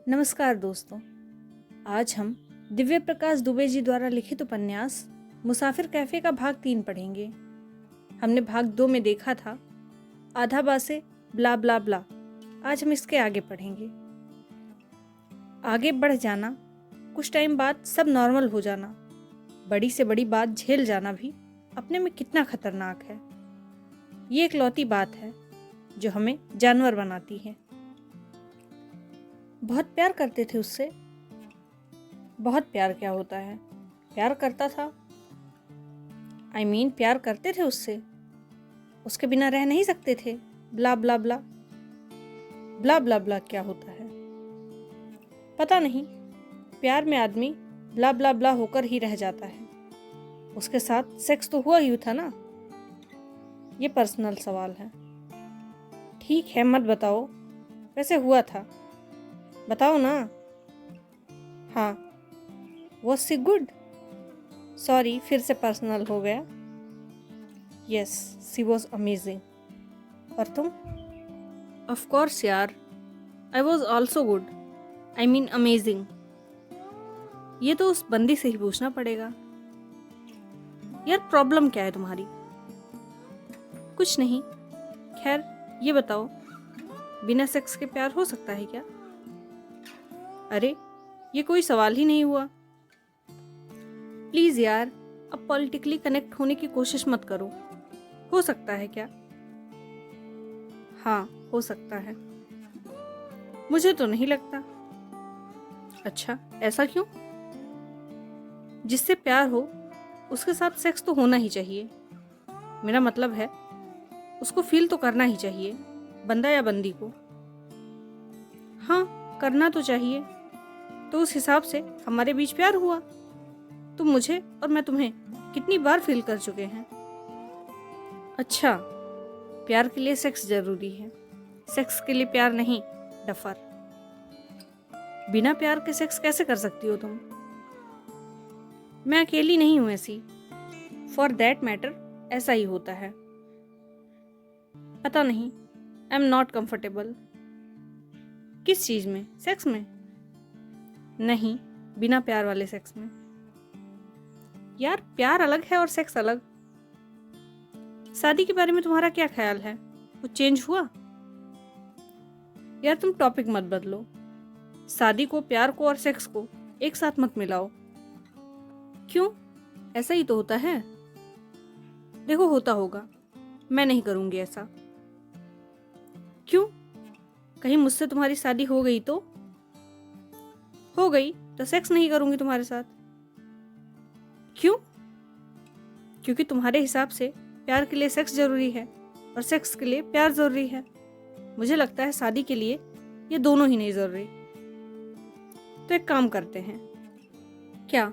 नमस्कार दोस्तों। आज हम दिव्य प्रकाश दुबे जी द्वारा लिखित उपन्यास मुसाफिर कैफे का भाग 3 पढ़ेंगे। हमने भाग 2 में देखा था आधा बासे ब्ला ब्ला ब्ला। आज हम इसके आगे पढ़ेंगे। आगे बढ़ जाना, कुछ टाइम बाद सब नॉर्मल हो जाना, बड़ी से बड़ी बात झेल जाना भी अपने में कितना खतरनाक है। ये एक लौती बात है जो हमें जानवर बनाती है। बहुत प्यार करते थे उससे। बहुत प्यार क्या होता है? प्यार करता था। प्यार करते थे उससे। उसके बिना रह नहीं सकते थे। ब्ला ब्ला ब्ला। ब्ला ब्ला ब्ला क्या होता है? पता नहीं। प्यार में आदमी ब्ला ब्ला ब्ला होकर ही रह जाता है। उसके साथ सेक्स तो हुआ ही था ना। ये पर्सनल सवाल है। ठीक है, मत बताओ। वैसे हुआ था, बताओ ना। हाँ। Was C good? सॉरी, फिर से पर्सनल हो गया। Yes, she was amazing. और तुम? ऑफ कोर्स यार, I was also good. Amazing. ये तो उस बंदी से ही पूछना पड़ेगा। यार, प्रॉब्लम क्या है तुम्हारी? कुछ नहीं। खैर, ये बताओ, बिना सेक्स के प्यार हो सकता है क्या? अरे, ये कोई सवाल ही नहीं हुआ। प्लीज यार, अब पॉलिटिकली कनेक्ट होने की कोशिश मत करो। हो सकता है क्या? हाँ, हो सकता है। मुझे तो नहीं लगता। अच्छा, ऐसा क्यों? जिससे प्यार हो उसके साथ सेक्स तो होना ही चाहिए। मेरा मतलब है, उसको फील तो करना ही चाहिए, बंदा या बंदी को। हाँ, करना तो चाहिए। तो उस हिसाब से हमारे बीच प्यार हुआ। तुम मुझे और मैं तुम्हें कितनी बार फील कर चुके हैं। अच्छा, प्यार के लिए सेक्स जरूरी है, सेक्स के लिए प्यार नहीं। डफर। बिना प्यार के सेक्स कैसे कर सकती हो तुम? मैं अकेली नहीं हूं ऐसी। फॉर दैट मैटर ऐसा ही होता है। पता नहीं, आई एम नॉट कंफर्टेबल। किस चीज में? सेक्स में? नहीं, बिना प्यार वाले सेक्स में। यार, प्यार अलग है और सेक्स अलग। शादी के बारे में तुम्हारा क्या ख्याल है? कुछ चेंज हुआ? यार, तुम टॉपिक मत बदलो। शादी को, प्यार को और सेक्स को एक साथ मत मिलाओ। क्यों? ऐसा ही तो होता है। देखो, होता होगा, मैं नहीं करूंगी ऐसा। क्यों? कहीं मुझसे तुम्हारी शादी हो गई तो? हो गई तो सेक्स नहीं करूंगी तुम्हारे साथ। क्यों? क्योंकि तुम्हारे हिसाब से प्यार के लिए सेक्स जरूरी है और सेक्स के लिए प्यार जरूरी है। मुझे लगता है शादी के लिए ये दोनों ही नहीं जरूरी। तो एक काम करते हैं। क्या?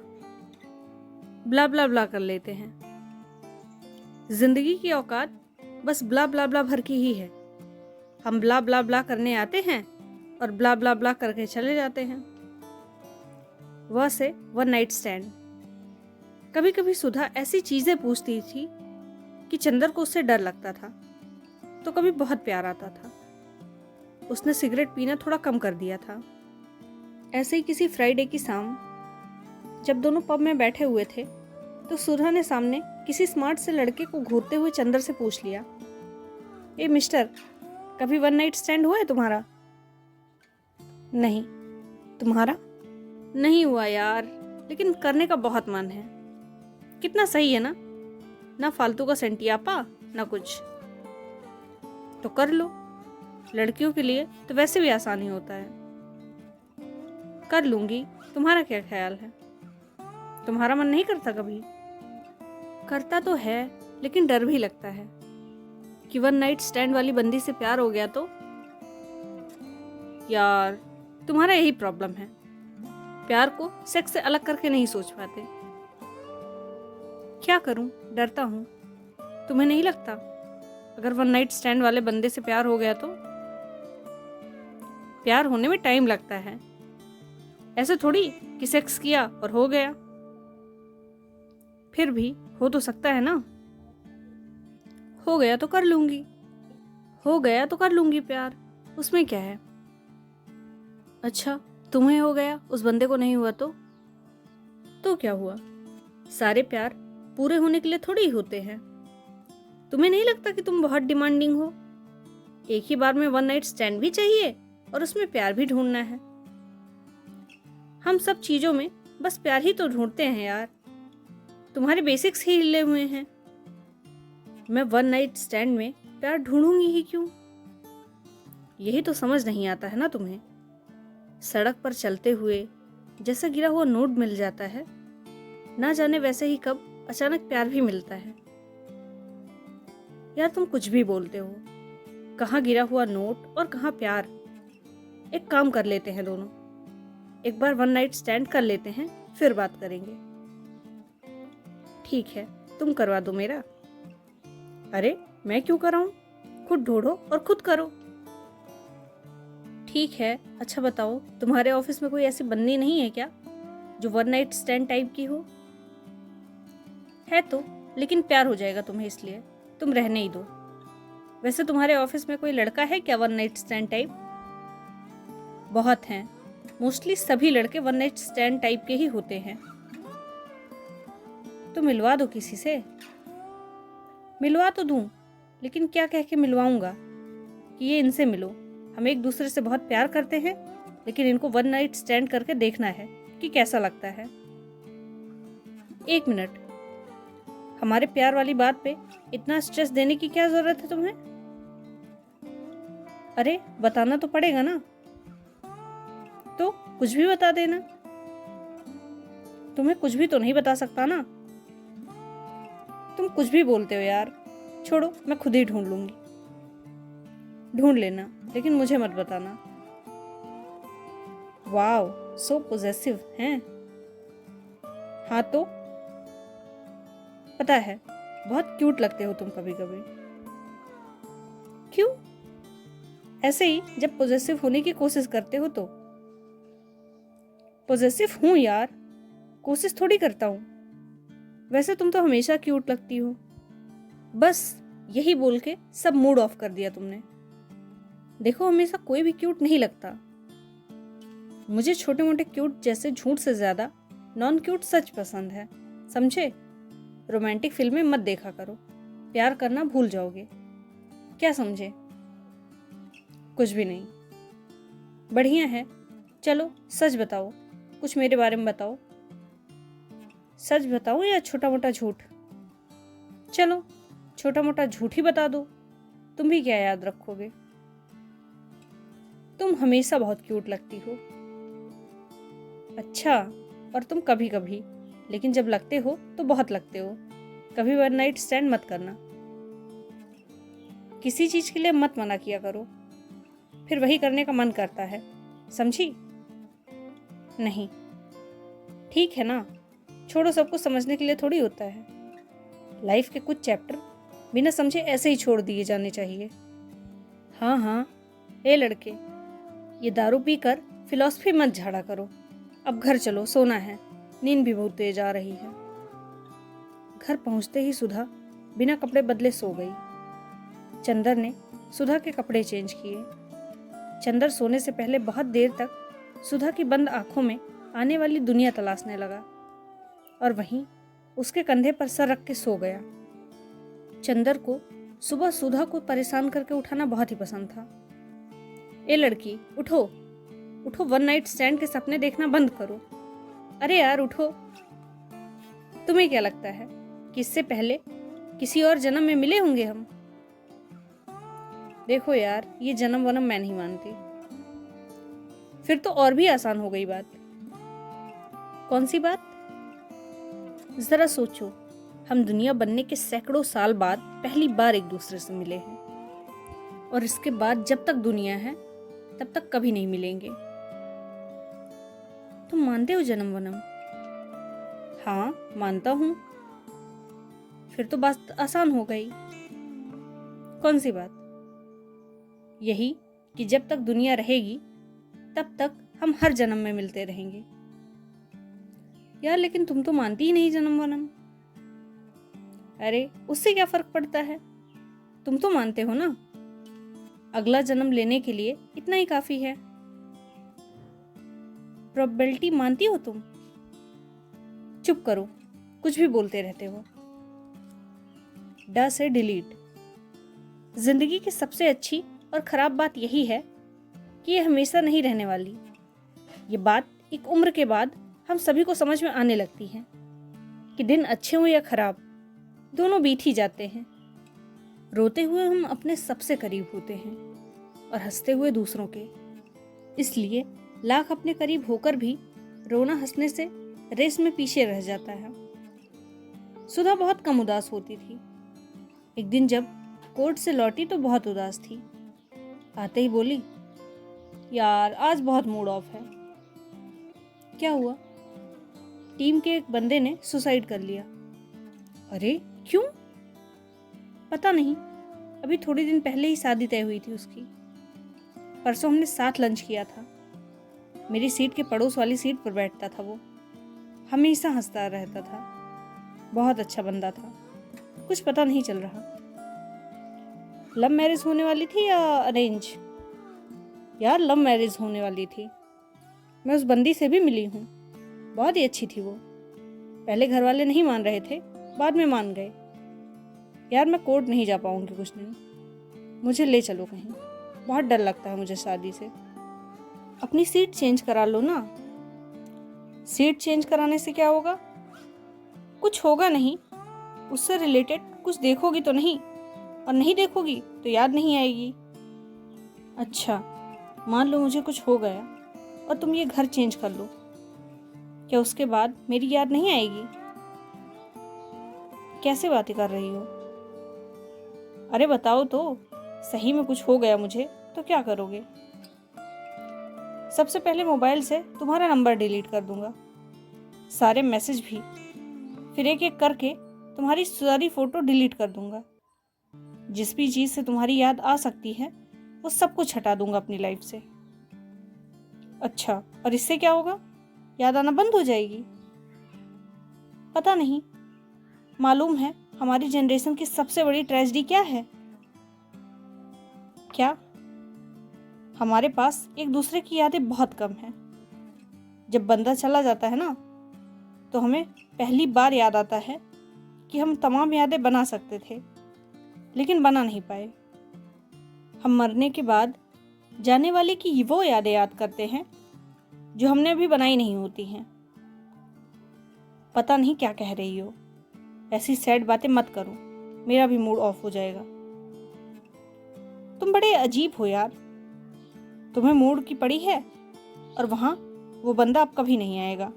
ब्ला ब्ला ब्ला कर लेते हैं। जिंदगी की औकात बस ब्ला ब्ला ब्ला भर की ही है। हम ब्ला ब्ला ब्ला करने आते हैं और ब्ला ब्ला ब्ला करके चले जाते हैं। वह से वन नाइट स्टैंड। कभी कभी सुधा ऐसी चीजें पूछती थी कि चंदर को उससे डर लगता था, तो कभी बहुत प्यार आता था। उसने सिगरेट पीना थोड़ा कम कर दिया था। ऐसे ही किसी फ्राइडे की शाम, जब दोनों पब में बैठे हुए थे, तो सुधा ने सामने किसी स्मार्ट से लड़के को घूरते हुए चंदर से पूछ लिया, ए मिस्टर, कभी वन नाइट स्टैंड हुआ है तुम्हारा? नहीं। तुम्हारा? नहीं हुआ यार, लेकिन करने का बहुत मन है। कितना सही है ना? ना फालतू का सेंटियापा, ना कुछ। तो कर लो। लड़कियों के लिए तो वैसे भी आसानी होता है। कर लूंगी। तुम्हारा क्या ख्याल है? तुम्हारा मन नहीं करता कभी? करता तो है, लेकिन डर भी लगता है कि वन नाइट स्टैंड वाली बंदी से प्यार हो गया तो। यार, तुम्हारा यही प्रॉब्लम है, प्यार को सेक्स से अलग करके नहीं सोच पाते। क्या करूं, डरता हूं। तुम्हें नहीं लगता अगर वन नाइट स्टैंड वाले बंदे से प्यार हो गया तो? प्यार होने में टाइम लगता है, ऐसे थोड़ी कि सेक्स किया और हो गया। फिर भी हो तो सकता है ना। हो गया तो कर लूंगी। हो गया तो कर लूंगी प्यार, उसमें क्या है? अच्छा, तुम्हें हो गया, उस बंदे को नहीं हुआ तो क्या हुआ? सारे प्यार पूरे होने के लिए थोड़ी ही होते हैं। तुम्हें नहीं लगता कि तुम बहुत डिमांडिंग हो? एक ही बार में वन नाइट स्टैंड भी चाहिए और उसमें प्यार भी ढूंढना है। हम सब चीजों में बस प्यार ही तो ढूंढते हैं यार। तुम्हारे बेसिक्स ही हिले हुए हैं। मैं वन नाइट स्टैंड में प्यार ढूंढूंगी ही क्यों? यही तो समझ नहीं आता है ना तुम्हें। सड़क पर चलते हुए जैसा गिरा हुआ नोट मिल जाता है, ना जाने वैसे ही कब अचानक प्यार भी मिलता है। यार तुम कुछ भी बोलते हो, कहाँ गिरा हुआ नोट और कहाँ प्यार। एक काम कर लेते हैं दोनों, एक बार वन नाइट स्टैंड कर लेते हैं, फिर बात करेंगे। ठीक है, तुम करवा दो मेरा। अरे मैं क्यों कराऊं? खुद ढूंढो और खुद करो। ठीक है, अच्छा बताओ, तुम्हारे ऑफिस में कोई ऐसी बंदी नहीं है क्या जो वन नाइट स्टैंड टाइप की हो? है तो, लेकिन प्यार हो जाएगा तुम्हें, इसलिए तुम रहने ही दो। वैसे तुम्हारे ऑफिस में कोई लड़का है क्या वन नाइट स्टैंड टाइप? बहुत हैं, मोस्टली सभी लड़के वन नाइट स्टैंड टाइप के ही होते हैं। तो मिलवा दो किसी से। मिलवा तो दूं, लेकिन क्या कह के मिलवाऊंगा कि ये इनसे मिलो, हम एक दूसरे से बहुत प्यार करते हैं, लेकिन इनको वन नाइट स्टैंड करके देखना है कि कैसा लगता है। एक मिनट, हमारे प्यार वाली बात पे इतना स्ट्रेस देने की क्या जरूरत है तुम्हें? अरे बताना तो पड़ेगा ना, तो कुछ भी बता देना। तुम्हें कुछ भी तो नहीं बता सकता ना। तुम कुछ भी बोलते हो यार। छोड़ो, मैं खुद ही ढूंढ लूंगी। ढूंढ लेना, लेकिन मुझे मत बताना। वाओ, सो पोजेसिव हैं। हाँ तो पता है, बहुत क्यूट लगते हो तुम कभी कभी। क्यों? ऐसे ही जब पोजेसिव होने की कोशिश करते हो तो। पोजेसिव हूं यार, कोशिश थोड़ी करता हूं। वैसे तुम तो हमेशा क्यूट लगती हो। बस यही बोल के सब मूड ऑफ कर दिया तुमने। देखो, हमेशा कोई भी क्यूट नहीं लगता। मुझे छोटे मोटे क्यूट जैसे झूठ से ज्यादा नॉन क्यूट सच पसंद है, समझे? रोमांटिक फिल्में मत देखा करो, प्यार करना भूल जाओगे। क्या समझे? कुछ भी नहीं। बढ़िया है, चलो सच बताओ, कुछ मेरे बारे में बताओ। सच बताओ या छोटा मोटा झूठ? चलो छोटा मोटा झूठ ही बता दो, तुम भी क्या याद रखोगे। तुम हमेशा बहुत क्यूट लगती हो। अच्छा, और तुम कभी कभी, लेकिन जब लगते हो तो बहुत लगते हो। कभी वन नाइट स्टैंड मत करना। किसी चीज के लिए मत मना किया करो, फिर वही करने का मन करता है, समझी? नहीं, ठीक है ना, छोड़ो, सबको समझने के लिए थोड़ी होता है। लाइफ के कुछ चैप्टर बिना समझे ऐसे ही छोड़ दिए जाने चाहिए। हाँ हाँ, ए लड़के, ये दारू पीकर फिलॉसफी मत झाड़ा करो। अब घर चलो, सोना है, नींद भी बहुत तेज आ रही है। घर पहुंचते ही सुधा बिना कपड़े बदले सो गई। चंदर ने सुधा के कपड़े चेंज किए। चंदर सोने से पहले बहुत देर तक सुधा की बंद आंखों में आने वाली दुनिया तलाशने लगा और वहीं उसके कंधे पर सर रख के सो गया। चंदर को सुबह सुधा को परेशान करके उठाना बहुत ही पसंद था। ए लड़की, उठो उठो, वन नाइट स्टैंड के सपने देखना बंद करो। अरे यार उठो। तुम्हें क्या लगता है कि इससे पहले किसी और जन्म में मिले होंगे हम? देखो यार, ये जन्म वनम मैं नहीं मानती। फिर तो और भी आसान हो गई बात। कौन सी बात? जरा सोचो, हम दुनिया बनने के सैकड़ों साल बाद पहली बार एक दूसरे से मिले हैं, और इसके बाद जब तक दुनिया है तब तक कभी नहीं मिलेंगे। तुम मानते हो जन्म वनम? हाँ मानता हूं। फिर तो बात आसान हो गई। कौन सी बात? यही कि जब तक दुनिया रहेगी तब तक हम हर जन्म में मिलते रहेंगे। यार लेकिन तुम तो मानती ही नहीं जन्म वनम। अरे उससे क्या फर्क पड़ता है, तुम तो मानते हो ना। अगला जन्म लेने के लिए इतना ही काफी है। प्रोबेबिलिटी मानती हो तुम? चुप करो, कुछ भी बोलते रहते हो। ड से डिलीट। जिंदगी की सबसे अच्छी और खराब बात यही है कि ये हमेशा नहीं रहने वाली। ये बात एक उम्र के बाद हम सभी को समझ में आने लगती है कि दिन अच्छे हों या खराब, दोनों बीत ही जाते हैं। रोते हुए हम अपने सबसे करीब होते हैं और हंसते हुए दूसरों के। इसलिए लाख अपने करीब होकर भी रोना हंसने से रेस में पीछे रह जाता है। सुधा बहुत कम उदास होती थी। एक दिन जब कोर्ट से लौटी तो बहुत उदास थी। आते ही बोली, यार आज बहुत मूड ऑफ है। क्या हुआ? टीम के एक बंदे ने सुसाइड कर लिया। अरे क्यों? पता नहीं, अभी थोड़े दिन पहले ही शादी तय हुई थी उसकी। परसों हमने साथ लंच किया था। मेरी सीट के पड़ोस वाली सीट पर बैठता था वो। हमेशा हंसता रहता था। बहुत अच्छा बंदा था। कुछ पता नहीं चल रहा, लव मैरिज होने वाली थी या अरेंज। यार लव मैरिज होने वाली थी। मैं उस बंदी से भी मिली हूँ, बहुत ही अच्छी थी वो। पहले घर वाले नहीं मान रहे थे, बाद में मान गए। यार मैं कोर्ट नहीं जा पाऊंगी कुछ दिन, मुझे ले चलो कहीं। बहुत डर लगता है मुझे शादी से। अपनी सीट चेंज करा लो ना। सीट चेंज कराने से क्या होगा? कुछ होगा नहीं, उससे रिलेटेड कुछ देखोगी तो नहीं, और नहीं देखोगी तो याद नहीं आएगी। अच्छा, मान लो मुझे कुछ हो गया और तुम ये घर चेंज कर लो, क्या उसके बाद मेरी याद नहीं आएगी? कैसे बातें कर रही हो? अरे बताओ तो, सही में कुछ हो गया मुझे तो क्या करोगे? सबसे पहले मोबाइल से तुम्हारा नंबर डिलीट कर दूंगा, सारे मैसेज भी, फिर एक एक करके तुम्हारी सारी फोटो डिलीट कर दूंगा। जिस भी चीज़ से तुम्हारी याद आ सकती है वो सब कुछ हटा दूंगा अपनी लाइफ से। अच्छा, और इससे क्या होगा? याद आना बंद हो जाएगी? पता नहीं। मालूम है हमारी जनरेशन की सबसे बड़ी ट्रेजेडी क्या है? क्या? हमारे पास एक दूसरे की यादें बहुत कम हैं। जब बंदा चला जाता है ना, तो हमें पहली बार याद आता है कि हम तमाम यादें बना सकते थे, लेकिन बना नहीं पाए। हम मरने के बाद जाने वाले की वो यादें याद करते हैं जो हमने अभी बनाई नहीं होती हैं। पता नहीं क्या कह रही हो, ऐसी सैड बातें मत करो, मेरा भी मूड ऑफ हो जाएगा। तुम बड़े अजीब हो यार। तुम्हें मूड की पड़ी है और वहां वो बंदा अब कभी नहीं आएगा।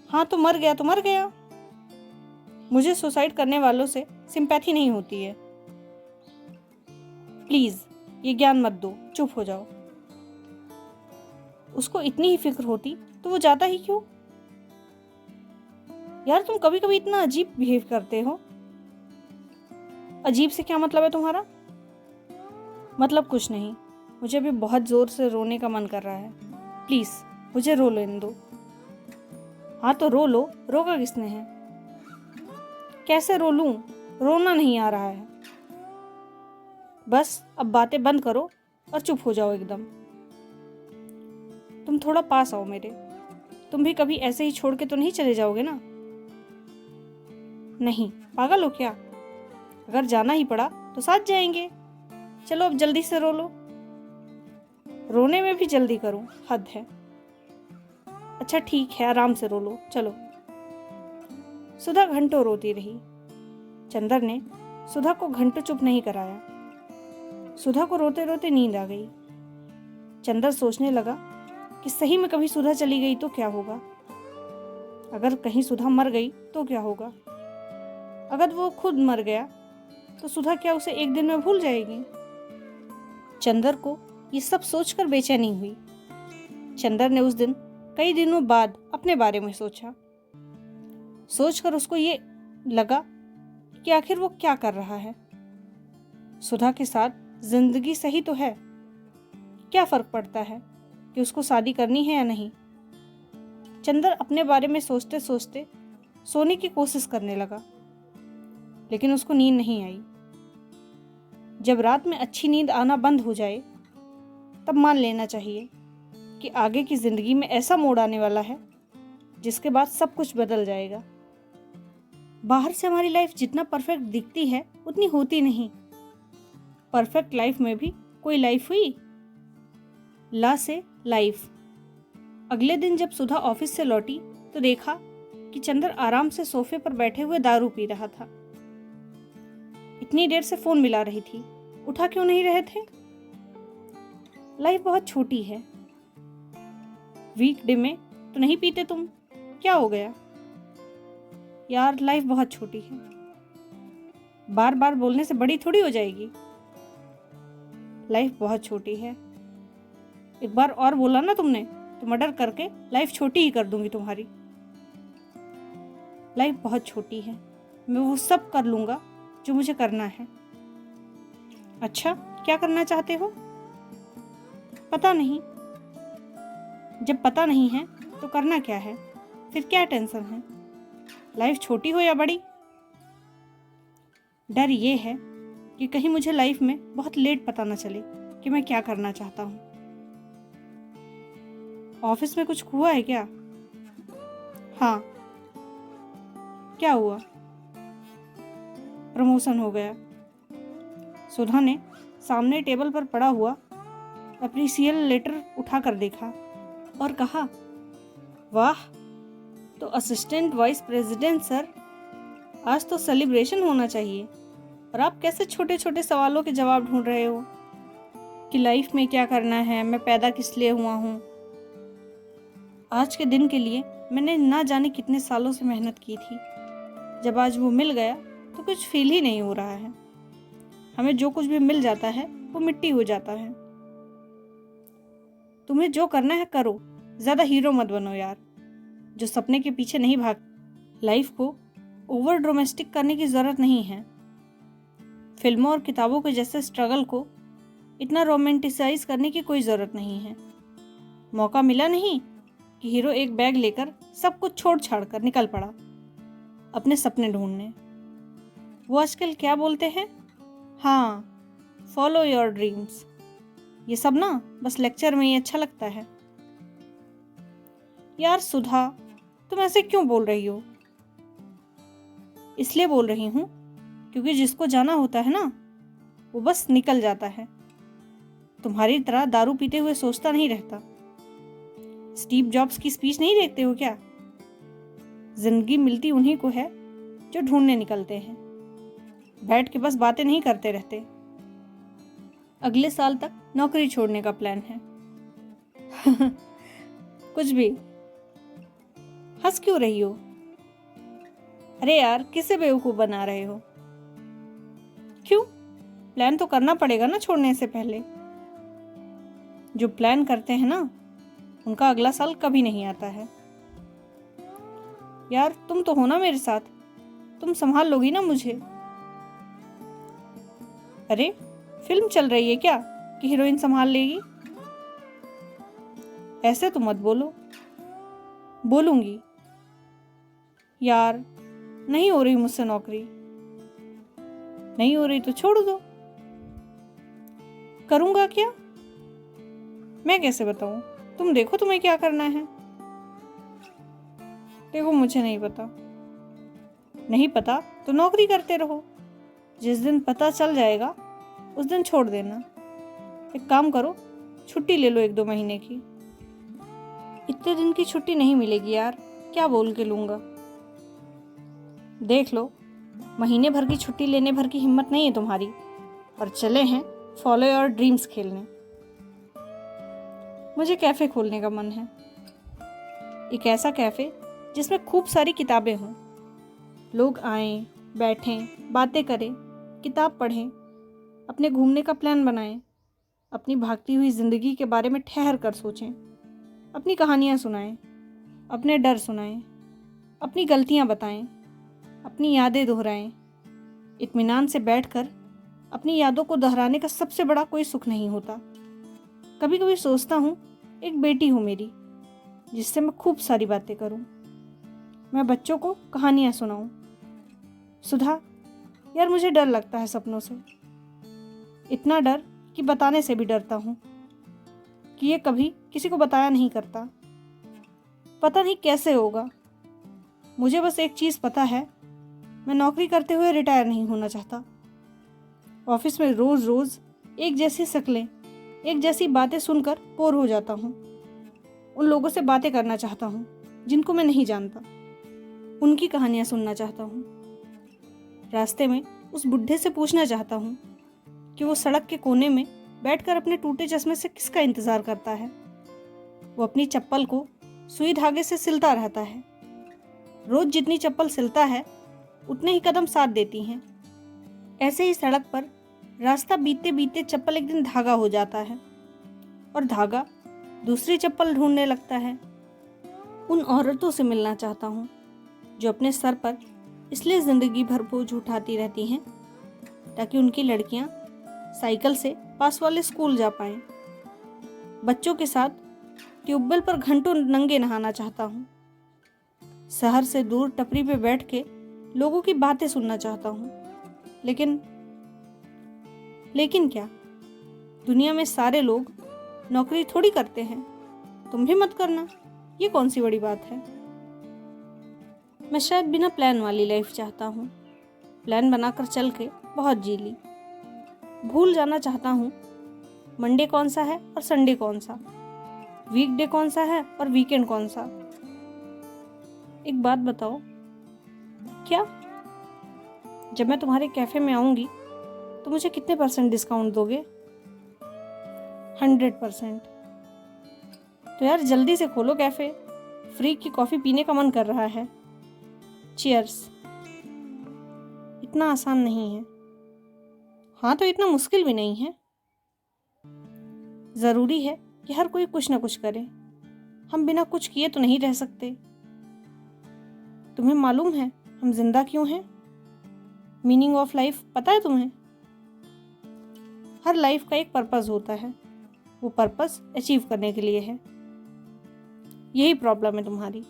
हाँ तो मर गया तो मर गया। मुझे सुसाइड करने वालों से सिंपैथी नहीं होती है। प्लीज ये ज्ञान मत दो, चुप हो जाओ। उसको इतनी ही फिक्र होती तो वो जाता ही क्यों? यार तुम कभी कभी इतना अजीब बिहेव करते हो। अजीब से क्या मतलब है तुम्हारा? मतलब कुछ नहीं, मुझे अभी बहुत जोर से रोने का मन कर रहा है। प्लीज मुझे रो लेने दो। हाँ तो रो लो, रोका किसने है? कैसे रो लूं? रोना नहीं आ रहा है। बस अब बातें बंद करो और चुप हो जाओ एकदम। तुम थोड़ा पास आओ मेरे। तुम भी कभी ऐसे ही छोड़ के तो नहीं चले जाओगे ना? नहीं, पागल हो क्या? अगर जाना ही पड़ा तो साथ जाएंगे। चलो अब जल्दी से रो लो। रोने में भी जल्दी करो, हद है। अच्छा ठीक है, आराम से रो लो, चलो। सुधा घंटों रोती रही। चंदर ने सुधा को घंटों चुप नहीं कराया। सुधा को रोते रोते नींद आ गई। चंदर सोचने लगा कि सही में कभी सुधा चली गई तो क्या होगा? अगर कहीं सुधा मर गई तो क्या होगा? अगर वो खुद मर गया तो सुधा क्या उसे एक दिन में भूल जाएगी? चंदर को ये सब सोचकर बेचैनी हुई। चंदर ने उस दिन कई दिनों बाद अपने बारे में सोचा। सोचकर उसको ये लगा कि आखिर वो क्या कर रहा है। सुधा के साथ जिंदगी सही तो है, क्या फर्क पड़ता है कि उसको शादी करनी है या नहीं? चंदर अपने बारे में सोचते सोचते सोने की कोशिश करने लगा, लेकिन उसको नींद नहीं आई। जब रात में अच्छी नींद आना बंद हो जाए तब मान लेना चाहिए कि आगे की ज़िंदगी में ऐसा मोड़ आने वाला है जिसके बाद सब कुछ बदल जाएगा। बाहर से हमारी लाइफ जितना परफेक्ट दिखती है उतनी होती नहीं। परफेक्ट लाइफ में भी कोई लाइफ हुई। ला से लाइफ। अगले दिन जब सुधा ऑफिस से लौटी तो देखा कि चंदर आराम से सोफे पर बैठे हुए दारू पी रहा था। इतनी देर से फोन मिला रही थी, उठा क्यों नहीं रहे थे? लाइफ बहुत छोटी है। वीकडे में तो नहीं पीते तुम, क्या हो गया? यार लाइफ बहुत छोटी है, बार बार बोलने से बड़ी थोड़ी हो जाएगी। लाइफ बहुत छोटी है। एक बार और बोला ना तुमने तो मर्डर करके लाइफ छोटी ही कर दूंगी तुम्हारी। लाइफ बहुत छोटी है, मैं वो सब कर लूंगा जो मुझे करना है। अच्छा, क्या करना चाहते हो? पता नहीं। जब पता नहीं है तो करना क्या है? फिर क्या टेंशन है? लाइफ छोटी हो या बड़ी? डर ये है कि कहीं मुझे लाइफ में बहुत लेट पता न चले कि मैं क्या करना चाहता हूँ। ऑफिस में कुछ हुआ है क्या? हाँ। क्या हुआ? प्रमोशन हो गया। सुधा ने सामने टेबल पर पड़ा हुआ अप्रिसियल लेटर उठाकर देखा और कहा, वाह, तो असिस्टेंट वाइस प्रेसिडेंट सर, आज तो सेलिब्रेशन होना चाहिए। और आप कैसे छोटे छोटे सवालों के जवाब ढूंढ रहे हो कि लाइफ में क्या करना है, मैं पैदा किस लिए हुआ हूँ। आज के दिन के लिए मैंने ना जाने कितने सालों से मेहनत की थी। जब आज वो मिल गया तो कुछ फील ही नहीं हो रहा है। हमें जो कुछ भी मिल जाता है वो मिट्टी हो जाता है। तुम्हें जो करना है करो, ज़्यादा हीरो मत बनो यार, जो सपने के पीछे नहीं भाग। लाइफ को ओवर ड्रामेटिक करने की ज़रूरत नहीं है। फिल्मों और किताबों के जैसे स्ट्रगल को इतना रोमांटिसाइज करने की कोई ज़रूरत नहीं है। मौका मिला नहीं कि हीरो एक बैग लेकर सब कुछ छोड़ छाड़ कर निकल पड़ा अपने सपने ढूंढने। वो आजकल क्या बोलते हैं, हाँ, फॉलो योर ड्रीम्स। ये सब ना बस लेक्चर में ही अच्छा लगता है। यार सुधा, तुम ऐसे क्यों बोल रही हो? इसलिए बोल रही हूँ क्योंकि जिसको जाना होता है ना वो बस निकल जाता है। तुम्हारी तरह दारू पीते हुए सोचता नहीं रहता। स्टीव जॉब्स की स्पीच नहीं देखते हो क्या? जिंदगी मिलती उन्हीं को है जो ढूंढने निकलते हैं, बैठ के बस बातें नहीं करते रहते। अगले साल तक नौकरी छोड़ने का प्लान है। कुछ भी। हंस क्यों रही हो? अरे यार, किसे बेवकूफ बना रहे हो? क्यों? प्लान तो करना पड़ेगा ना छोड़ने से पहले। जो प्लान करते हैं ना उनका अगला साल कभी नहीं आता है। यार तुम तो हो ना मेरे साथ, तुम संभाल लोगी ना मुझे। अरे फिल्म चल रही है क्या कि हीरोइन संभाल लेगी? ऐसे तो मत बोलो। बोलूंगी। यार नहीं हो रही मुझसे नौकरी। नहीं हो रही तो छोड़ दो। करूंगा क्या? मैं कैसे बताऊं? तुम देखो तुम्हें क्या करना है। देखो मुझे नहीं पता। नहीं पता तो नौकरी करते रहो। जिस दिन पता चल जाएगा उस दिन छोड़ देना। एक काम करो, छुट्टी ले लो 1-2 महीने की। इतने दिन की छुट्टी नहीं मिलेगी यार, क्या बोल के लूंगा। देख लो, महीने भर की छुट्टी लेने भर की हिम्मत नहीं है तुम्हारी, और चले हैं फॉलो योर ड्रीम्स खेलने। मुझे कैफ़े खोलने का मन है। एक ऐसा कैफ़े जिसमें खूब सारी किताबें हों। लोग आएं, बैठें, बातें करें, किताब पढ़ें, अपने घूमने का प्लान बनाएं, अपनी भागती हुई ज़िंदगी के बारे में ठहर कर सोचें, अपनी कहानियाँ सुनाएं, अपने डर सुनाएं, अपनी गलतियाँ बताएं, अपनी यादें दोहराएं। इत्मीनान से बैठकर अपनी यादों को दोहराने का सबसे बड़ा कोई सुख नहीं होता। कभी कभी सोचता हूँ एक बेटी हो मेरी, जिससे मैं खूब सारी बातें करूँ। मैं बच्चों को कहानियाँ सुनाऊँ। सुधा, यार मुझे डर लगता है सपनों से। इतना डर कि बताने से भी डरता हूँ। कि ये कभी किसी को बताया नहीं करता। पता नहीं कैसे होगा। मुझे बस एक चीज़ पता है, मैं नौकरी करते हुए रिटायर नहीं होना चाहता। ऑफिस में रोज़ रोज़ एक जैसी शक्लें, एक जैसी बातें सुनकर बोर हो जाता हूँ। उन लोगों से बातें करना चाहता हूँ जिनको मैं नहीं जानता। उनकी कहानियाँ सुनना चाहता हूँ। रास्ते में उस बुढ़े से पूछना चाहता हूँ कि वो सड़क के कोने में बैठकर अपने टूटे चश्मे से किसका इंतज़ार करता है। वो अपनी चप्पल को सुई धागे से सिलता रहता है। रोज जितनी चप्पल सिलता है उतने ही कदम साथ देती हैं। ऐसे ही सड़क पर रास्ता बीतते बीतते चप्पल एक दिन धागा हो जाता है और धागा दूसरी चप्पल ढूंढने लगता है। उन औरतों से मिलना चाहता हूँ जो अपने सर पर इसलिए ज़िंदगी भर बोझ उठाती रहती हैं ताकि उनकी लड़कियाँ साइकिल से पास वाले स्कूल जा पाएं। बच्चों के साथ ट्यूबवेल पर घंटों नंगे नहाना चाहता हूँ। शहर से दूर टपरी पे बैठ के लोगों की बातें सुनना चाहता हूँ। लेकिन क्या दुनिया में सारे लोग नौकरी थोड़ी करते हैं? तुम भी मत करना, ये कौन सी बड़ी बात है। मैं शायद बिना प्लान वाली लाइफ चाहता हूँ। प्लान बनाकर चल के बहुत जी ली। भूल जाना चाहता हूँ मंडे कौन सा है और संडे कौन सा, वीकडे कौन सा है और वीकेंड कौन सा। एक बात बताओ, क्या जब मैं तुम्हारे कैफ़े में आऊँगी तो मुझे कितने % डिस्काउंट दोगे? 100%। तो यार जल्दी से खोलो कैफ़े, फ्री की कॉफ़ी पीने का मन कर रहा है। चीयर्स। इतना आसान नहीं है। हाँ, तो इतना मुश्किल भी नहीं है। ज़रूरी है कि हर कोई कुछ ना कुछ करे। हम बिना कुछ किए तो नहीं रह सकते। तुम्हें मालूम है हम जिंदा क्यों हैं? मीनिंग ऑफ लाइफ पता है तुम्हें? हर लाइफ का एक पर्पस होता है। वो पर्पस अचीव करने के लिए है। यही प्रॉब्लम है तुम्हारी।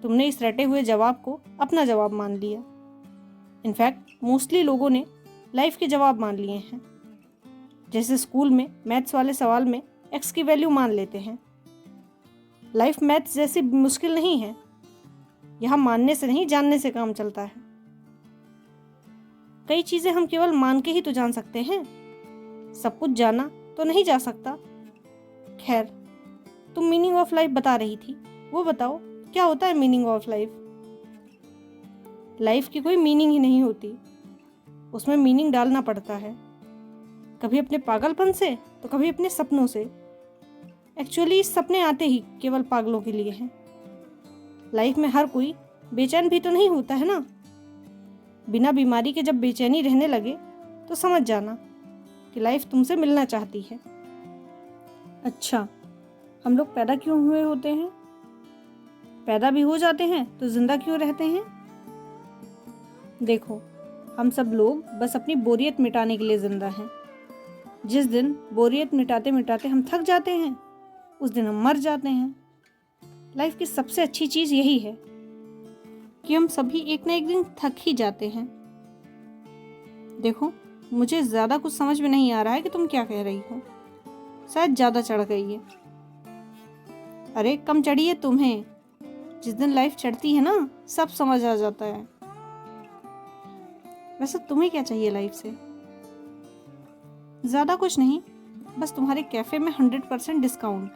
तुमने इस रटे हुए जवाब को अपना जवाब मान लिया। इनफैक्ट मोस्टली लोगों ने लाइफ के जवाब मान लिए हैं। जैसे स्कूल में मैथ्स वाले सवाल में एक्स की वैल्यू मान लेते हैं। लाइफ मैथ्स जैसी मुश्किल नहीं है। यहाँ मानने से नहीं, जानने से काम चलता है। कई चीजें हम केवल मान के ही तो जान सकते हैं। सब कुछ जाना तो नहीं जा सकता। खैर, तुम मीनिंग ऑफ लाइफ बता रही थी, वो बताओ क्या होता है मीनिंग ऑफ लाइफ? लाइफ की कोई मीनिंग ही नहीं होती, उसमें मीनिंग डालना पड़ता है। कभी अपने पागलपन से तो कभी अपने सपनों से। एक्चुअली सपने आते ही केवल पागलों के लिए हैं। लाइफ में हर कोई बेचैन भी तो नहीं होता है ना। बिना बीमारी के जब बेचैनी रहने लगे तो समझ जाना कि लाइफ तुमसे मिलना चाहती है। अच्छा, हम लोग पैदा क्यों हुए होते हैं? पैदा भी हो जाते हैं तो जिंदा क्यों रहते हैं? देखो, हम सब लोग बस अपनी बोरियत मिटाने के लिए जिंदा हैं। जिस दिन बोरियत मिटाते मिटाते हम थक जाते हैं, उस दिन हम मर जाते हैं। लाइफ की सबसे अच्छी चीज़ यही है कि हम सभी एक ना एक दिन थक ही जाते हैं। देखो, मुझे ज़्यादा कुछ समझ में नहीं आ रहा है कि तुम क्या कह रही हो। शायद ज़्यादा चढ़ गई है। अरे कम चढ़ी है तुम्हें। जिस दिन लाइफ चढ़ती है ना, सब समझ आ जाता है। वैसे तुम्हें क्या चाहिए लाइफ से? ज़्यादा कुछ नहीं, बस तुम्हारे कैफ़े में 100% डिस्काउंट।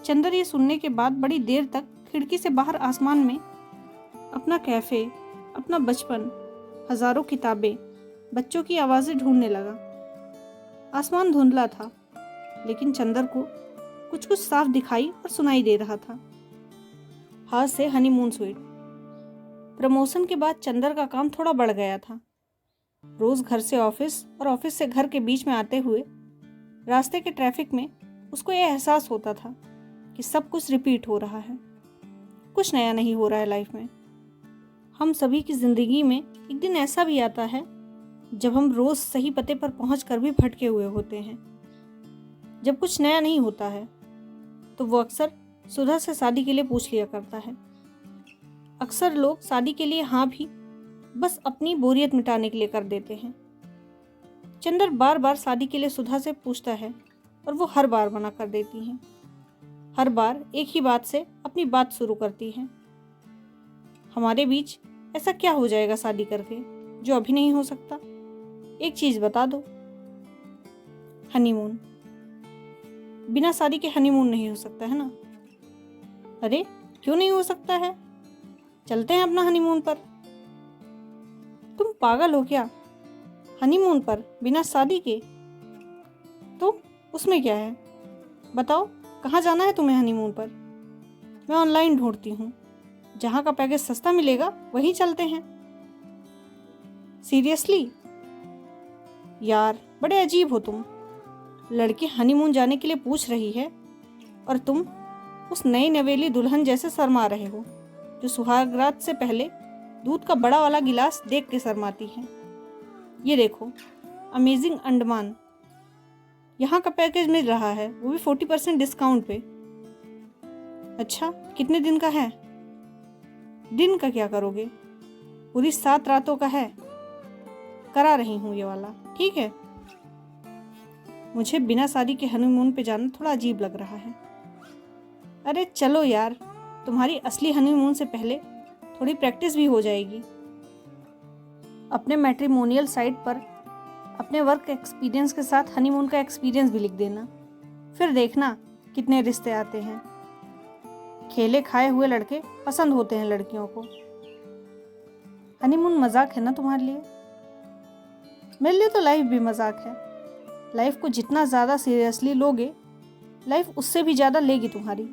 चंदर ये सुनने के बाद बड़ी देर तक खिड़की से बाहर आसमान में अपना कैफ़े, अपना बचपन, हज़ारों किताबें, बच्चों की आवाज़ें ढूंढने लगा। आसमान धुंधला था, लेकिन चंदर को कुछ कुछ साफ दिखाई और सुनाई दे रहा था। हाथ से हनीमून स्वीट। प्रमोशन के बाद चंदर का काम थोड़ा बढ़ गया था। रोज़ घर से ऑफिस और ऑफिस से घर के बीच में आते हुए रास्ते के ट्रैफिक में उसको यह एहसास होता था कि सब कुछ रिपीट हो रहा है। कुछ नया नहीं हो रहा है लाइफ में। हम सभी की ज़िंदगी में एक दिन ऐसा भी आता है जब हम रोज़ सही पते पर पहुंचकर भी भटके हुए होते हैं। जब कुछ नया नहीं होता है तो वो अक्सर सुधा से शादी के लिए पूछ लिया करता है। अक्सर लोग शादी के लिए हाँ भी बस अपनी बोरियत मिटाने के लिए कर देते हैं। चंदर बार बार शादी के लिए सुधा से पूछता है और वो हर बार मना कर देती हैं। हर बार एक ही बात से अपनी बात शुरू करती हैं। हमारे बीच ऐसा क्या हो जाएगा शादी करके जो अभी नहीं हो सकता? एक चीज बता दो। हनीमून। बिना शादी के हनीमून नहीं हो सकता है ना? अरे क्यों नहीं हो सकता है? चलते हैं अपना हनीमून पर। तुम पागल हो क्या? हनीमून पर बिना शादी के? तो उसमें क्या है? बताओ, कहाँ जाना है तुम्हें हनीमून पर? मैं ऑनलाइन ढूंढती हूँ। जहाँ का पैकेज सस्ता मिलेगा वहीं चलते हैं। सीरियसली? यार बड़े अजीब हो तुम। लड़की हनीमून जाने के लिए पूछ रही है और तुम उस नई नवेली दुल्हन जैसे शर्मा रहे हो जो सुहागरात से पहले दूध का बड़ा वाला गिलास देख के शर्माती है। ये देखो, अमेजिंग अंडमान, यहाँ का पैकेज मिल रहा है, वो भी 40% डिस्काउंट पे। अच्छा, कितने दिन का है? दिन का क्या करोगे? पूरी 7 रातों का है। करा रही हूँ ये वाला, ठीक है? मुझे बिना शादी के हनीमून पे जाना थोड़ा अजीब लग रहा है। अरे चलो यार, तुम्हारी असली हनीमून से पहले थोड़ी प्रैक्टिस भी हो जाएगी। अपने मैट्रिमोनियल साइट पर अपने वर्क एक्सपीरियंस के साथ हनीमून का एक्सपीरियंस भी लिख देना, फिर देखना कितने रिश्ते आते हैं। खेले खाए हुए लड़के पसंद होते हैं लड़कियों को। हनीमून मजाक है ना तुम्हारे लिए? मेरे लिए तो लाइफ भी मजाक है। लाइफ को जितना ज़्यादा सीरियसली लोगे, लाइफ उससे भी ज़्यादा लेगी तुम्हारी।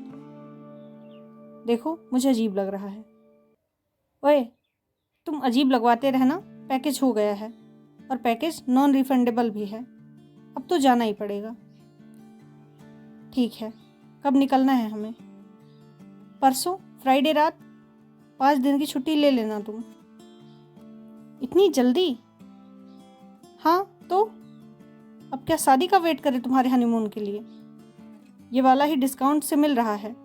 देखो, मुझे अजीब लग रहा है। ओए, तुम अजीब लगवाते रहना। पैकेज हो गया है और पैकेज नॉन रिफंडेबल भी है। अब तो जाना ही पड़ेगा। ठीक है, कब निकलना है हमें? परसों फ्राइडे रात। 5 दिन की छुट्टी ले लेना तुम। इतनी जल्दी? हाँ तो अब क्या शादी का वेट करें तुम्हारे हनीमून के लिए? ये वाला ही डिस्काउंट से मिल रहा है।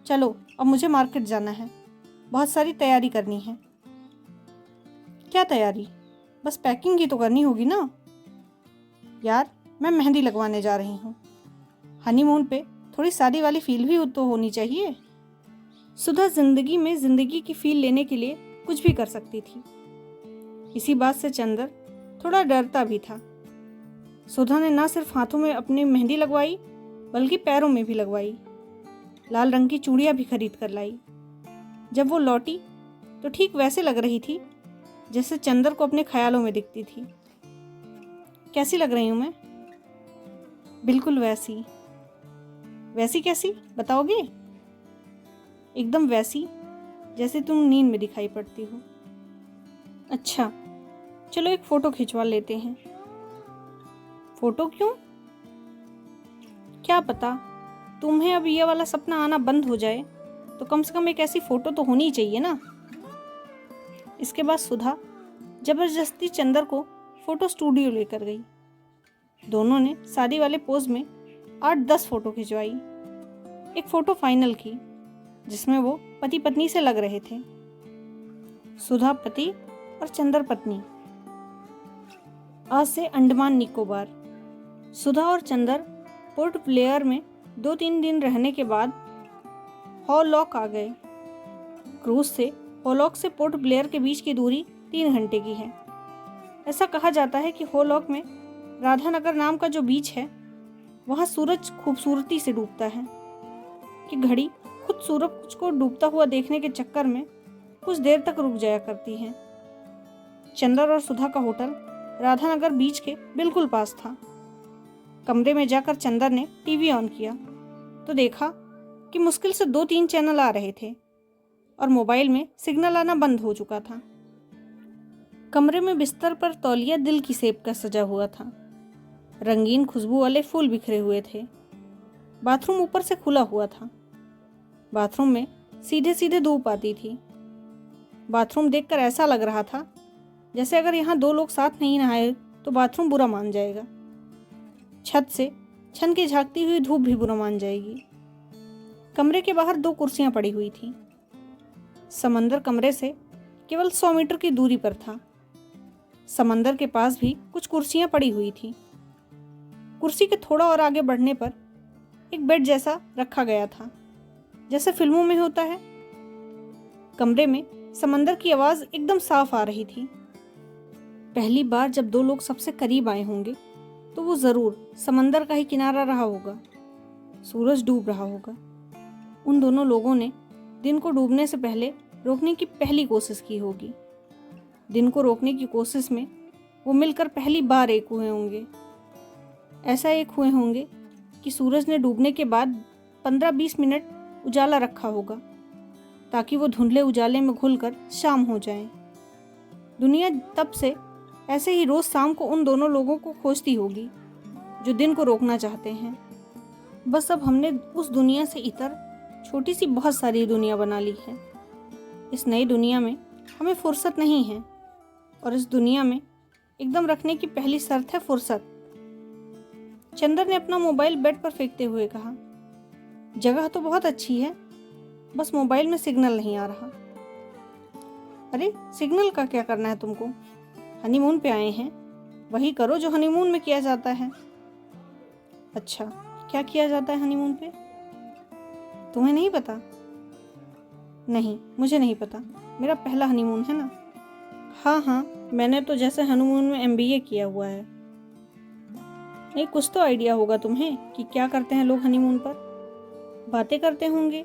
चलो, अब मुझे मार्केट जाना है, बहुत सारी तैयारी करनी है। क्या तैयारी? बस पैकिंग ही तो करनी होगी ना। यार, मैं मेहंदी लगवाने जा रही हूँ। हनीमून पे थोड़ी शादी वाली फील भी तो होनी चाहिए। सुधा जिंदगी में जिंदगी की फील लेने के लिए कुछ भी कर सकती थी। इसी बात से चंदर थोड़ा डरता भी था। सुधा ने ना सिर्फ हाथों में अपनी मेहंदी लगवाई बल्कि पैरों में भी लगवाई। लाल रंग की चूड़ियाँ भी खरीद कर लाई। जब वो लौटी तो ठीक वैसे लग रही थी जैसे चंदर को अपने ख्यालों में दिखती थी। कैसी लग रही हूँ मैं? बिल्कुल वैसी। वैसी कैसी, बताओगे? एकदम वैसी जैसे तुम नींद में दिखाई पड़ती हो। अच्छा, चलो एक फ़ोटो खिंचवा लेते हैं। फ़ोटो क्यों? क्या पता, तुम्हें अब ये वाला सपना आना बंद हो जाए तो कम से कम एक ऐसी फ़ोटो तो होनी चाहिए ना। इसके बाद सुधा जबरदस्ती चंदर को फ़ोटो स्टूडियो लेकर गई। दोनों ने शादी वाले पोज में 8-10 फ़ोटो खिंचवाई। एक फ़ोटो फाइनल की जिसमें वो पति पत्नी से लग रहे थे। सुधा पति और चंदर पत्नी। आज से अंडमान निकोबार। सुधा और चंदर पोर्ट ब्लेयर में 2-3 दिन रहने के बाद हॉलॉक आ गए। क्रूज से हॉलॉक से पोर्ट ब्लेयर के बीच की दूरी 3 घंटे की है। ऐसा कहा जाता है कि हॉलॉक में राधानगर नाम का जो बीच है वहाँ सूरज खूबसूरती से डूबता है कि घड़ी खुद सूरज को डूबता हुआ देखने के चक्कर में कुछ देर तक रुक जाया करती है। चंदर और सुधा का होटल राधानगर बीच के बिल्कुल पास था। कमरे में जाकर चंदर ने टीवी ऑन किया तो देखा कि मुश्किल से 2-3 चैनल आ रहे थे और मोबाइल में सिग्नल आना बंद हो चुका था। कमरे में बिस्तर पर तौलिया दिल की शेप का सजा हुआ था। रंगीन खुशबू वाले फूल बिखरे हुए थे। बाथरूम ऊपर से खुला हुआ था। बाथरूम में सीधे सीधे धूप आती थी। बाथरूम देखकर ऐसा लग रहा था जैसे अगर यहाँ 2 लोग साथ नहीं नहाए तो बाथरूम बुरा मान जाएगा। छत से छन की झांकती हुई धूप भी बुरा मान जाएगी। कमरे के बाहर 2 कुर्सियां पड़ी हुई थीं। समंदर कमरे से केवल 100 मीटर की दूरी पर था। समंदर के पास भी कुछ कुर्सियां पड़ी हुई थीं। कुर्सी के थोड़ा और आगे बढ़ने पर एक बेड जैसा रखा गया था, जैसे फिल्मों में होता है। कमरे में समंदर की आवाज़ एकदम साफ आ रही थी। पहली बार जब दो लोग सबसे करीब आए होंगे तो वो ज़रूर समंदर का ही किनारा रहा होगा। सूरज डूब रहा होगा। उन दोनों लोगों ने दिन को डूबने से पहले रोकने की पहली कोशिश की होगी। दिन को रोकने की कोशिश में वो मिलकर पहली बार एक हुए होंगे। ऐसा एक हुए होंगे कि सूरज ने डूबने के बाद 15-20 मिनट उजाला रखा होगा, ताकि वो धुंधले उजाले में घुलकर शाम हो जाए। दुनिया तब से ऐसे ही रोज़ शाम को उन दोनों लोगों को खोजती होगी जो दिन को रोकना चाहते हैं। बस अब हमने उस दुनिया से इतर छोटी सी बहुत सारी दुनिया बना ली है। इस नई दुनिया में हमें फुर्सत नहीं है, और इस दुनिया में एकदम रखने की पहली शर्त है फुर्सत। चंदर ने अपना मोबाइल बेड पर फेंकते हुए कहा, जगह तो बहुत अच्छी है, बस मोबाइल में सिग्नल नहीं आ रहा। अरे सिग्नल का क्या करना है तुमको? हनीमून पे आए हैं, वही करो जो हनीमून में किया जाता है। अच्छा, क्या किया जाता है हनीमून पे? तुम्हें नहीं पता? नहीं, मुझे नहीं पता, मेरा पहला हनीमून है ना। हाँ, मैंने तो जैसे हनीमून में MBA किया हुआ है। नहीं, कुछ तो आइडिया होगा तुम्हें कि क्या करते हैं लोग हनीमून पर? बातें करते होंगे।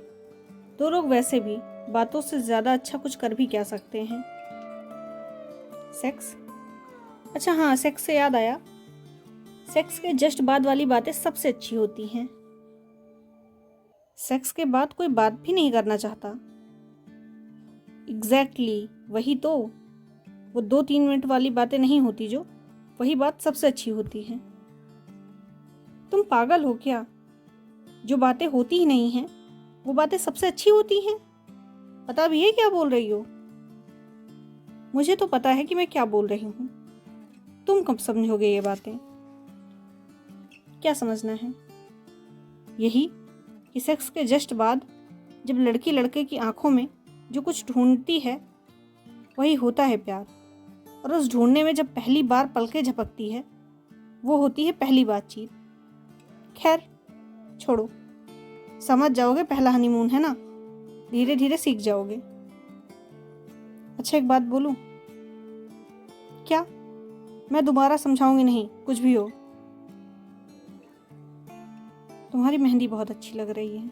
दो लोग वैसे भी बातों से ज़्यादा अच्छा कुछ कर भी क्या सकते हैं। सेक्स? अच्छा हाँ, सेक्स से याद आया, सेक्स के जस्ट बाद वाली बातें सबसे अच्छी होती हैं। सेक्स के बाद कोई बात भी नहीं करना चाहता। एग्जैक्टली, वही तो। वो 2-3 मिनट वाली बातें नहीं होती जो, वही बात सबसे अच्छी होती है। तुम पागल हो क्या? जो बातें होती ही नहीं हैं वो बातें सबसे अच्छी होती हैं? पता भी है क्या बोल रही हो? मुझे तो पता है कि मैं क्या बोल रही हूँ। तुम कब समझोगे ये बातें? क्या समझना है? यही कि सेक्स के जस्ट बाद जब लड़की लड़के की आंखों में जो कुछ ढूंढती है वही होता है प्यार, और उस ढूंढने में जब पहली बार पलकें झपकती है वो होती है पहली बातचीत। खैर छोड़ो, समझ जाओगे, पहला हनीमून है ना, धीरे धीरे सीख जाओगे। अच्छा एक बात बोलूं? क्या? मैं दोबारा समझाऊंगी नहीं, कुछ भी हो। तुम्हारी मेहंदी बहुत अच्छी लग रही है।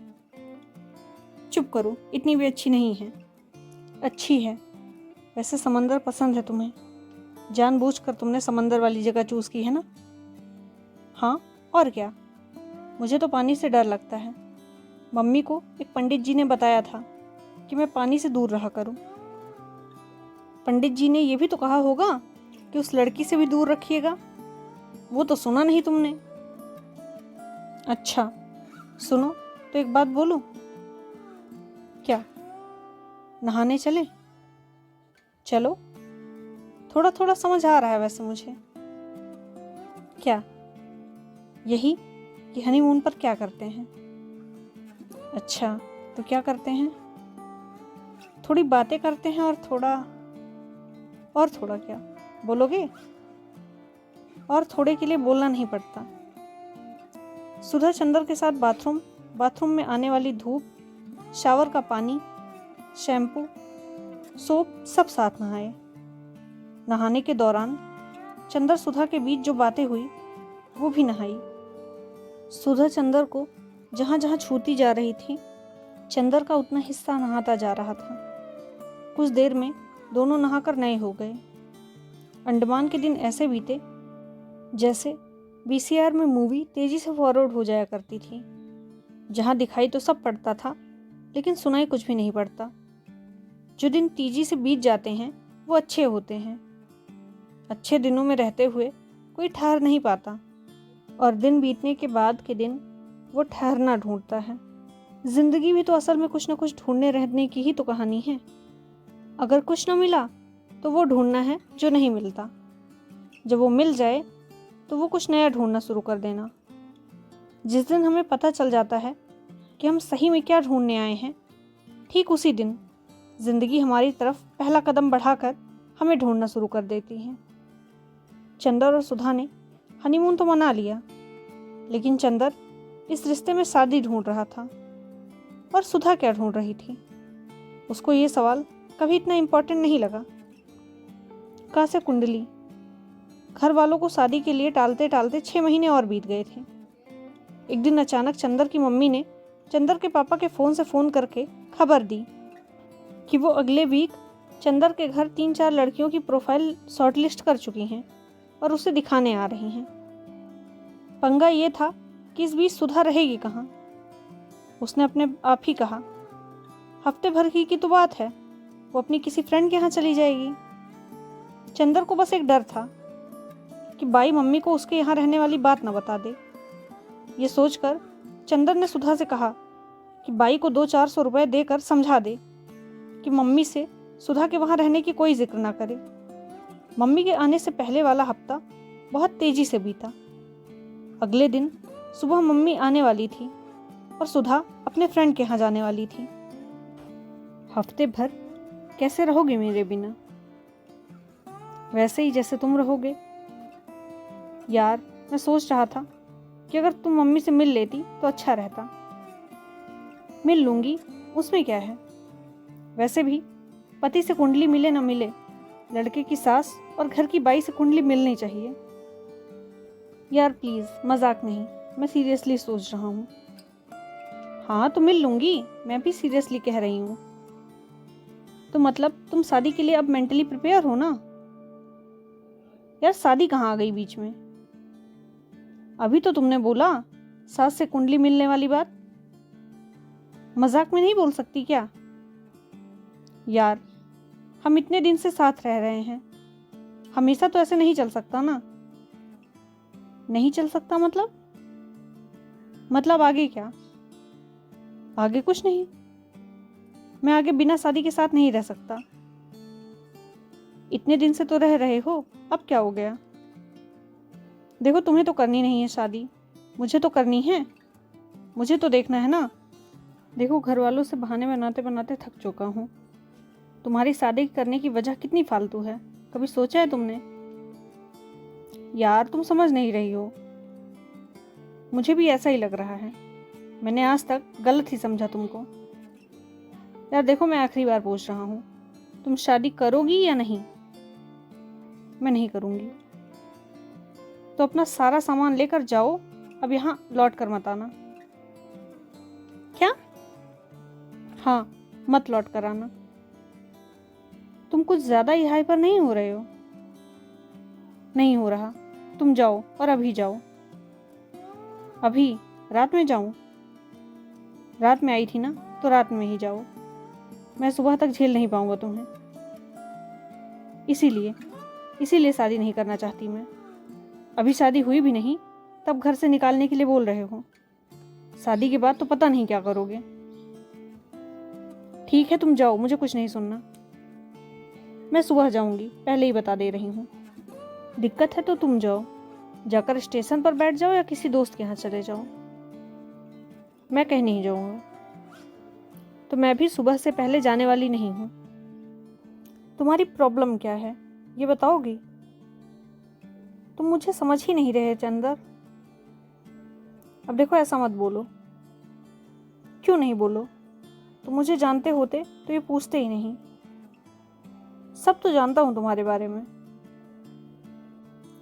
चुप करो, इतनी भी अच्छी नहीं है। अच्छी है। वैसे समंदर पसंद है तुम्हें, जानबूझकर तुमने समंदर वाली जगह चूज की है ना? हाँ, और क्या। मुझे तो पानी से डर लगता है। मम्मी को एक पंडित जी ने बताया था कि मैं पानी से दूर रहा करूं। पंडित जी ने यह भी तो कहा होगा कि उस लड़की से भी दूर रखिएगा। वो तो सुना नहीं तुमने। अच्छा सुनो तो एक बात बोलूं? क्या? नहाने चलें? चलो, थोड़ा थोड़ा समझ आ रहा है वैसे मुझे। क्या? यही कि हनीमून पर क्या करते हैं। अच्छा, तो क्या करते हैं? थोड़ी बातें करते हैं और थोड़ा क्या बोलोगे? और थोड़े के लिए बोलना नहीं पड़ता। सुधा चंदर के साथ बाथरूम में आने वाली धूप, शावर का पानी, शैम्पू, सोप सब साथ नहाए। नहाने के दौरान चंदर सुधा के बीच जो बातें हुई वो भी नहाई। सुधा चंदर को जहाँ जहाँ छूती जा रही थी, चंदर का उतना हिस्सा नहाता जा रहा था। कुछ देर में दोनों नहाकर नए हो गए। अंडमान के दिन ऐसे बीते जैसे VCR में मूवी तेजी से फॉरवर्ड हो जाया करती थी, जहाँ दिखाई तो सब पड़ता था लेकिन सुनाई कुछ भी नहीं पड़ता। जो दिन तेजी से बीत जाते हैं वो अच्छे होते हैं। अच्छे दिनों में रहते हुए कोई ठहर नहीं पाता, और दिन बीतने के बाद के दिन वो ठहरना ढूंढता है। जिंदगी भी तो असल में कुछ न कुछ ढूंढने रहने की ही तो कहानी है। अगर कुछ न मिला तो वो ढूंढना है जो नहीं मिलता। जब वो मिल जाए तो वो कुछ नया ढूंढना शुरू कर देना। जिस दिन हमें पता चल जाता है कि हम सही में क्या ढूंढने आए हैं, ठीक उसी दिन जिंदगी हमारी तरफ पहला कदम बढ़ाकर हमें ढूंढना शुरू कर देती है। चंदर और सुधा ने हनीमून तो मना लिया, लेकिन चंदर इस रिश्ते में शादी ढूंढ रहा था, और सुधा क्या ढूंढ रही थी? उसको ये सवाल कभी इतना इम्पोर्टेंट नहीं लगा। कहाँ से कुंडली? घर वालों को शादी के लिए टालते टालते 6 महीने और बीत गए थे। एक दिन अचानक चंदर की मम्मी ने चंदर के पापा के फ़ोन से फ़ोन करके खबर दी कि वो अगले वीक चंदर के घर 3-4 लड़कियों की प्रोफाइल शॉर्टलिस्ट कर चुकी हैं और उसे दिखाने आ रही हैं। पंगा ये था कि इस बीच सुधा रहेगी कहाँ? उसने अपने आप ही कहा, हफ्ते भर की तो बात है, वो अपनी किसी फ्रेंड के यहाँ चली जाएगी। चंदर को बस एक डर था कि बाई मम्मी को उसके यहाँ रहने वाली बात न बता दे। ये सोचकर चंदर ने सुधा से कहा कि बाई को 200-400 रुपये देकर समझा दे कि मम्मी से सुधा के वहाँ रहने की कोई जिक्र ना करे। मम्मी के आने से पहले वाला हफ्ता बहुत तेजी से बीता। अगले दिन सुबह मम्मी आने वाली थी और सुधा अपने फ्रेंड के यहाँ जाने वाली थी। हफ्ते भर कैसे रहोगे मेरे बिना? वैसे ही जैसे तुम रहोगे। यार, मैं सोच रहा था कि अगर तुम मम्मी से मिल लेती तो अच्छा रहता। मिल लूँगी, उसमें क्या है? वैसे भी पति से कुंडली मिले ना मिले, लड़के की सास और घर की बाई से कुंडली मिलनी चाहिए। यार प्लीज़, मजाक नहीं, मैं सीरियसली सोच रहा हूँ। हाँ तो मिल लूँगी, मैं भी सीरियसली कह रही हूँ। तो मतलब तुम शादी के लिए अब मेंटली प्रिपेयर हो ना? यार शादी कहाँ आ गई बीच में? अभी तो तुमने बोला सास से कुंडली मिलने वाली बात। मजाक में नहीं बोल सकती क्या? यार, हम इतने दिन से साथ रह रहे हैं, हमेशा तो ऐसे नहीं चल सकता ना। नहीं चल सकता मतलब? मतलब आगे क्या? आगे कुछ नहीं। मैं आगे बिना शादी के साथ नहीं रह सकता। इतने दिन से तो रह रहे हो, अब क्या हो गया? देखो, तुम्हें तो करनी नहीं है शादी, मुझे तो करनी है। मुझे तो देखना है ना। देखो, घर वालों से बहाने बनाते बनाते थक चुका हूँ। तुम्हारी शादी करने की वजह कितनी फालतू है, कभी सोचा है तुमने? यार, तुम समझ नहीं रही हो। मुझे भी ऐसा ही लग रहा है। मैंने आज तक गलत ही समझा तुमको। यार देखो, मैं आखिरी बार पूछ रहा हूँ, तुम शादी करोगी या नहीं? मैं नहीं करूँगी। तो अपना सारा सामान लेकर जाओ, अब यहाँ लौट कर मत आना। क्या? हाँ, मत लौट कर आना। तुम कुछ ज़्यादा ही हाइपर नहीं हो रहे हो? नहीं हो रहा। तुम जाओ, और अभी जाओ। अभी? रात में जाऊं? रात में आई थी ना, तो रात में ही जाओ। मैं सुबह तक झेल नहीं पाऊंगा तुम्हें। इसीलिए शादी नहीं करना चाहती मैं। अभी शादी हुई भी नहीं, तब घर से निकालने के लिए बोल रहे हो। शादी के बाद तो पता नहीं क्या करोगे। ठीक है, तुम जाओ, मुझे कुछ नहीं सुनना। मैं सुबह जाऊंगी, पहले ही बता दे रही हूँ। दिक्कत है तो तुम जाओ, जाकर स्टेशन पर बैठ जाओ या किसी दोस्त के यहाँ चले जाओ। मैं कहीं नहीं जाऊंगा। तो मैं भी सुबह से पहले जाने वाली नहीं हूँ। तुम्हारी प्रॉब्लम क्या है, ये बताओगी? तुम मुझे समझ ही नहीं रहे चंदर। अब देखो, ऐसा मत बोलो। क्यों नहीं बोलो? तुम मुझे जानते होते तो ये पूछते ही नहीं। सब तो जानता हूँ तुम्हारे बारे में।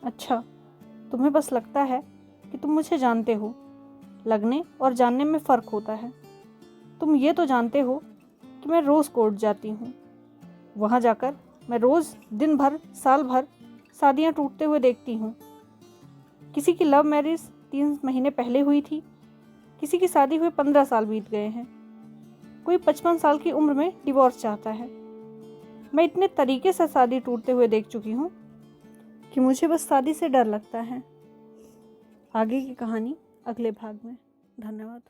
अच्छा, तुम्हें बस लगता है कि तुम मुझे जानते हो। लगने और जानने में फ़र्क होता है। तुम ये तो जानते हो कि मैं रोज़ कोर्ट जाती हूँ। वहाँ जाकर मैं रोज़ दिन भर साल भर शादियाँ टूटते हुए देखती हूँ। किसी की लव मैरिज 3 महीने पहले हुई थी, किसी की शादी हुए 15 साल बीत गए हैं, कोई 55 साल की उम्र में डिवोर्स चाहता है। मैं इतने तरीके से शादी टूटते हुए देख चुकी हूँ कि मुझे बस शादी से डर लगता है। आगे की कहानी अगले भाग में। धन्यवाद।